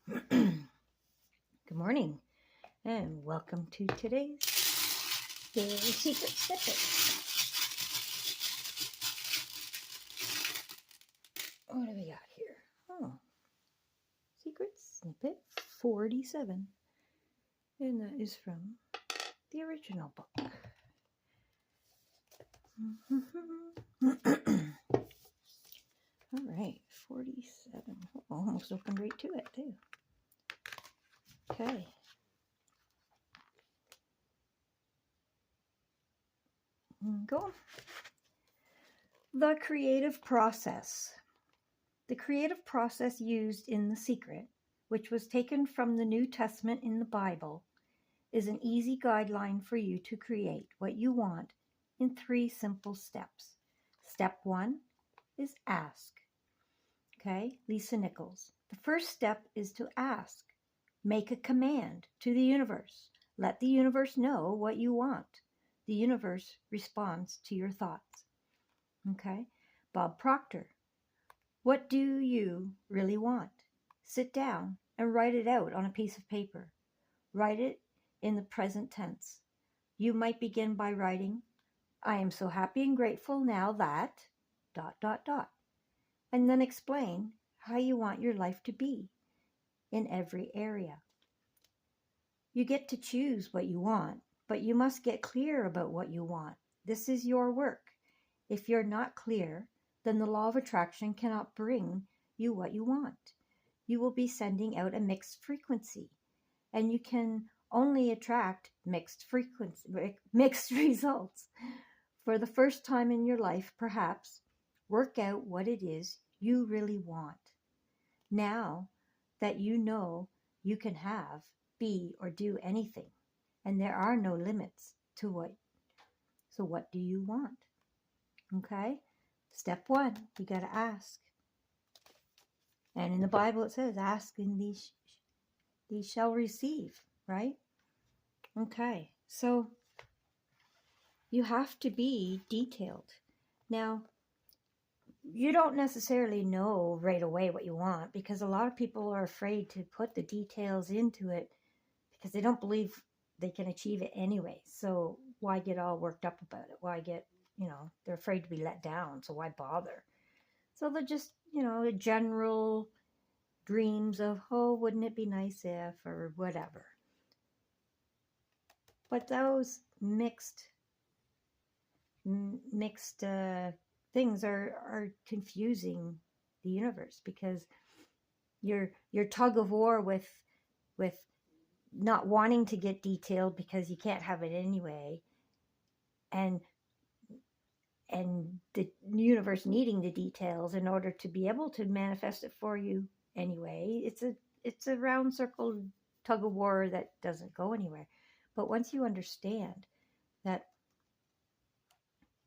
Good morning, and welcome to today's Daily Secret Snippet. What do we got here? Oh, Secret Snippet 47, and that is from the original book. All right, 47. Almost opened right to it, too. Okay. Go. The creative process. The creative process used in The Secret, which was taken from the New Testament in the Bible, is an easy guideline for you to create what you want in 3 simple steps. Step 1 is ask. Okay, Lisa Nichols. The first step is to ask. Make a command to the universe. Let the universe know what you want. The universe responds to your thoughts. Okay, Bob Proctor. What do you really want? Sit down and write it out on a piece of paper. Write it in the present tense. You might begin by writing, I am so happy and grateful now that... And then explain how you want your life to be in every area. You get to choose what you want, but you must get clear about what you want. This is your work. If you're not clear, then the law of attraction cannot bring you what you want. You will be sending out a mixed frequency, and you can only attract mixed results. For the first time in your life, perhaps, work out what it is you really want. Now that you know you can have, be, or do anything, and there are no limits to what. So what do you want? Okay? Step 1, you got to ask. And in the Bible it says, ask and these shall receive, right? Okay, so you have to be detailed. Now, you don't necessarily know right away what you want because a lot of people are afraid to put the details into it because they don't believe they can achieve it anyway. So why get all worked up about it? Why get, they're afraid to be let down, so why bother? So they're just, general dreams of, oh, wouldn't it be nice if, or whatever. But those mixed things are confusing the universe because your tug of war with not wanting to get detailed because you can't have it anyway, and the universe needing the details in order to be able to manifest it for you anyway. It's a round circle tug of war that doesn't go anywhere. But once you understand that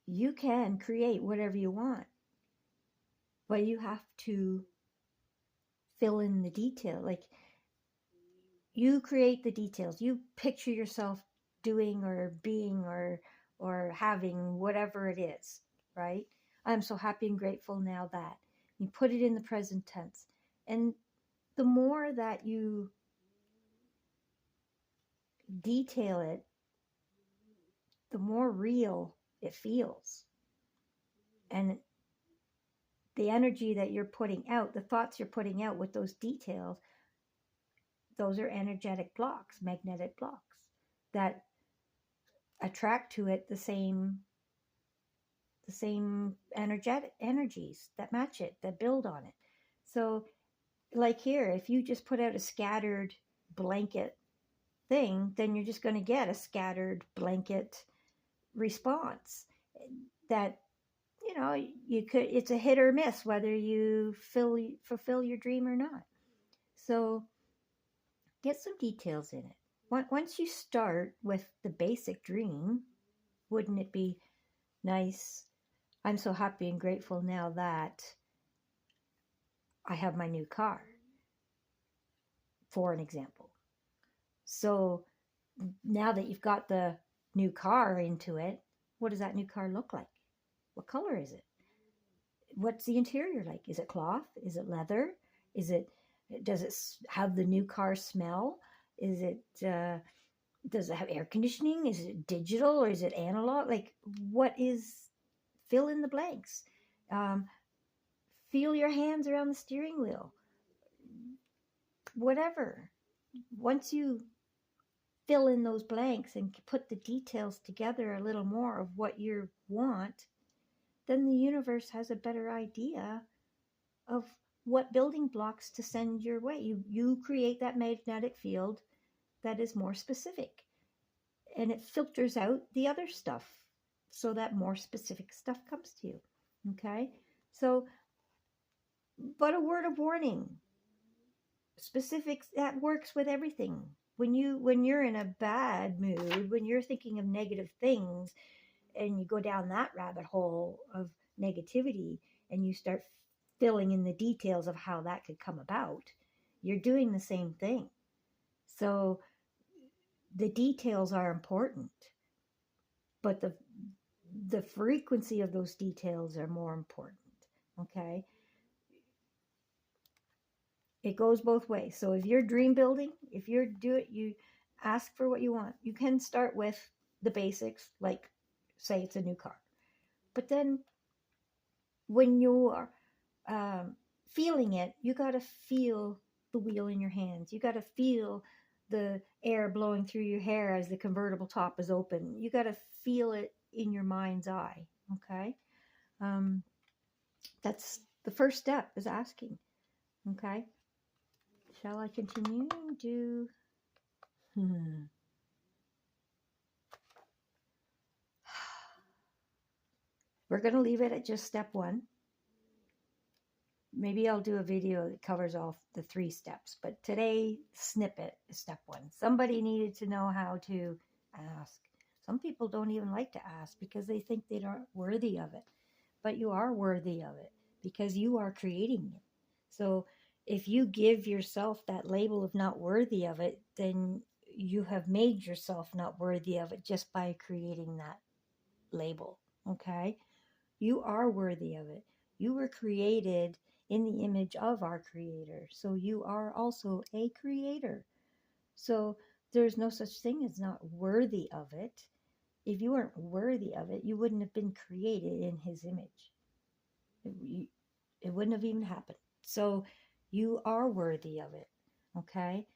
you can create whatever you want, but you have to fill in the detail. Like, you create the details. You picture yourself doing or being or having whatever it is, right? I'm so happy and grateful now that. You put it in the present tense. And the more that you detail it, the more real it feels. And the energy that you're putting out, the thoughts you're putting out with those details, those are energetic blocks, magnetic blocks that attract to it the same energetic energies that match it, that build on it. So like here, if you just put out a scattered blanket thing, then you're just going to get a scattered blanket response that, it's a hit or miss whether you fulfill your dream or not. So get some details in it. Once you start with the basic dream, wouldn't it be nice? I'm so happy and grateful now that I have my new car, for an example. So now that you've got the new car into it, what does that new car look like? What color is it? What's the interior like? Is it cloth? Is it leather? Is it Does it have the new car smell? Is it, does it have air conditioning? Is it digital or is it analog? Like, what is, fill in the blanks. Um, feel your hands around the steering wheel. Whatever. Once you fill in those blanks and put the details together a little more of what you want, then the universe has a better idea of what building blocks to send your way. You create that magnetic field that is more specific, and it filters out the other stuff so that more specific stuff comes to you. Okay? So, but a word of warning. Specifics, that works with everything. When you're in a bad mood, when you're thinking of negative things, and you go down that rabbit hole of negativity and you start filling in the details of how that could come about, you're doing the same thing. So the details are important, but the frequency of those details are more important. Okay? It goes both ways. So if you're dream building, if you're you ask for what you want. You can start with the basics, like say it's a new car. But then when you are feeling it, you got to feel the wheel in your hands. You got to feel the air blowing through your hair as the convertible top is open. You got to feel it in your mind's eye. Okay. That's the first step, is asking. Okay. Shall I continue? We're going to leave it at just step 1. Maybe I'll do a video that covers all the 3 steps, but today, snippet is step 1. Somebody needed to know how to ask. Some people don't even like to ask because they think they aren't worthy of it, but you are worthy of it because you are creating it. So if you give yourself that label of not worthy of it, then you have made yourself not worthy of it just by creating that label. Okay? You are worthy of it. You were created in the image of our Creator. So you are also a creator. So there's no such thing as not worthy of it. If you weren't worthy of it, you wouldn't have been created in His image. It wouldn't have even happened. So you are worthy of it. Okay?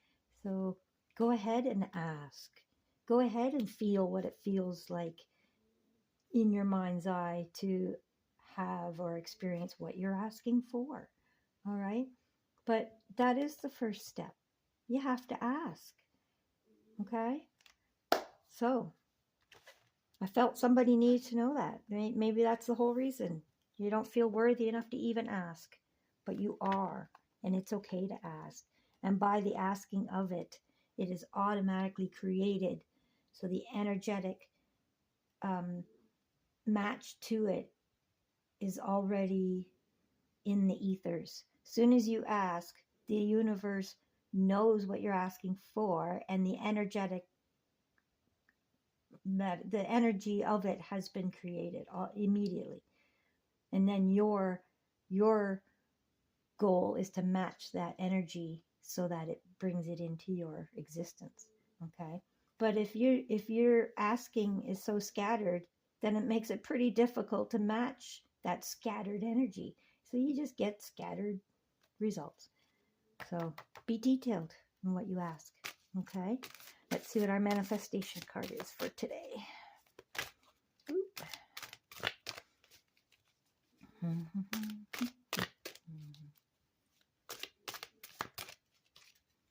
So go ahead and ask. Go ahead and feel what it feels like in your mind's eye to have or experience what you're asking for. All right? But that is the first step. You have to ask. Okay? So I felt somebody needs to know that. Maybe that's the whole reason. You don't feel worthy enough to even ask, but you are, and it's okay to ask. And by the asking of it, it is automatically created. So the energetic match to it is already in the ethers. Soon as you ask, the universe knows what you're asking for, and the energy of it has been created immediately. And then your goal is to match that energy so that it brings it into your existence. Okay? But if your asking is so scattered, then it makes it pretty difficult to match that scattered energy. So you just get scattered results. So be detailed in what you ask. Okay? Let's see what our manifestation card is for today.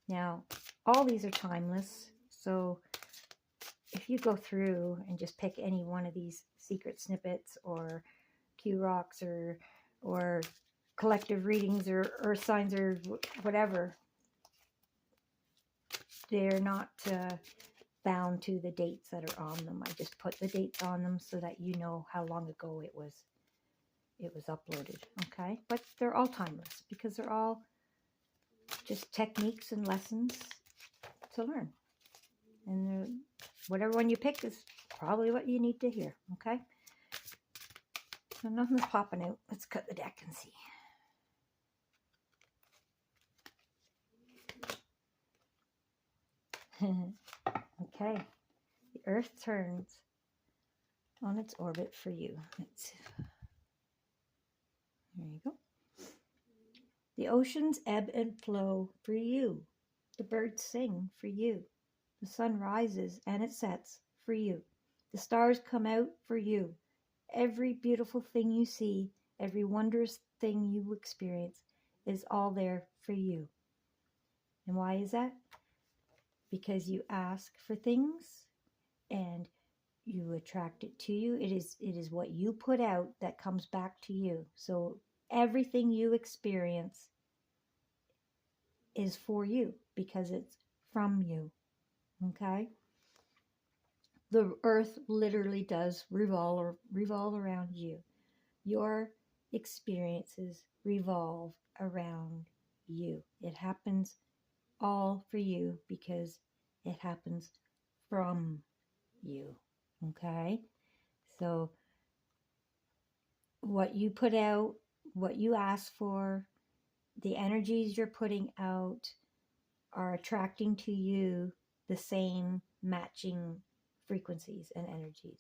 Now, all these are timeless. So if you go through and just pick any one of these secret snippets or cue rocks or collective readings or earth signs or whatever, they're not bound to the dates that are on them. I just put the dates on them so that you know how long ago it was uploaded. Okay? But they're all timeless because they're all just techniques and lessons to learn. And whatever one you pick is probably what you need to hear. Okay? So nothing's popping out. Let's cut the deck and see. Okay. The Earth turns on its orbit for you. There you go. The oceans ebb and flow for you. The birds sing for you. The sun rises and it sets for you. The stars come out for you. Every beautiful thing you see, every wondrous thing you experience is all there for you. And why is that? Because you ask for things and you attract it to you. It is what you put out that comes back to you. So everything you experience is for you because it's from you. Okay? The earth literally does revolve around you. Your experiences revolve around you. It happens all for you because it happens from you. Okay? So what you put out, what you ask for, the energies you're putting out are attracting to you the same matching frequencies and energies.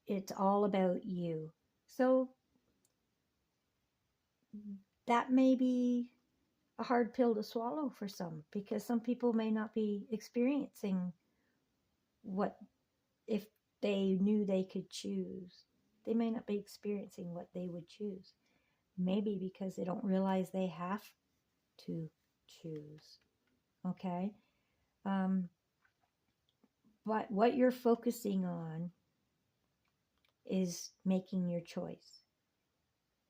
It's all about you. So that may be a hard pill to swallow for some, because some people may not be experiencing what, if they knew they could choose, they may not be experiencing what they would choose. Maybe because they don't realize they have to choose. Okay? But what you're focusing on is making your choice.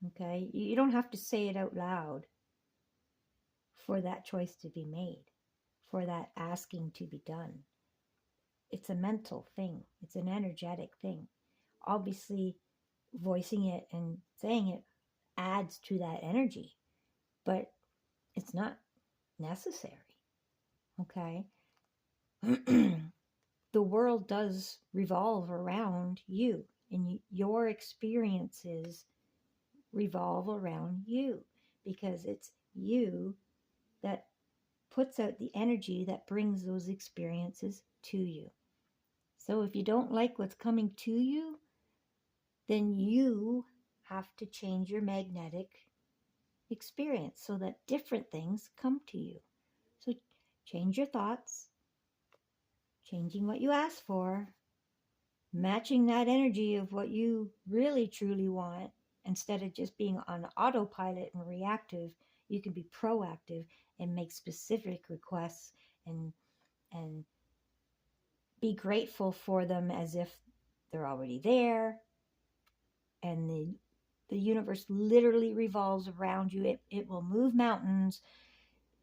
Okay? You don't have to say it out loud for that choice to be made, for that asking to be done. It's a mental thing. It's an energetic thing. Obviously, voicing it and saying it adds to that energy, but it's not necessary. Okay? The world does revolve around you, and your experiences revolve around you, because it's you that puts out the energy that brings those experiences to you. So if you don't like what's coming to you, then you have to change your magnetic experience so that different things come to you. So change your thoughts, changing what you ask for, matching that energy of what you really truly want. Instead of just being on autopilot and reactive, you can be proactive and make specific requests and be grateful for them as if they're already there. And the universe literally revolves around you. It will move mountains,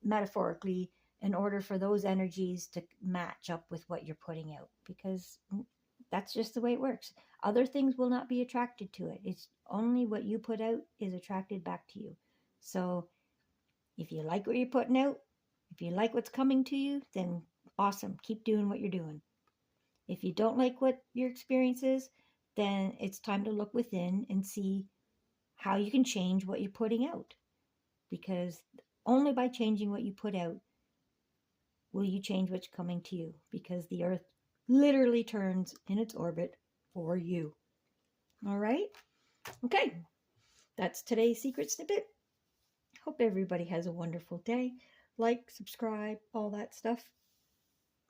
metaphorically, in order for those energies to match up with what you're putting out, because that's just the way it works. Other things will not be attracted to it. It's only what you put out is attracted back to you. So if you like what you're putting out, if you like what's coming to you, then awesome. Keep doing what you're doing. If you don't like what your experience is, then it's time to look within and see how you can change what you're putting out. Because only by changing what you put out will you change what's coming to you, because the earth literally turns in its orbit for you. All right? Okay. That's today's secret snippet. Hope everybody has a wonderful day. Like, subscribe, all that stuff.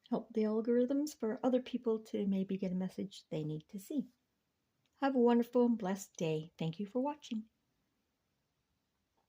Help the algorithms for other people to maybe get a message they need to see. Have a wonderful and blessed day. Thank you for watching.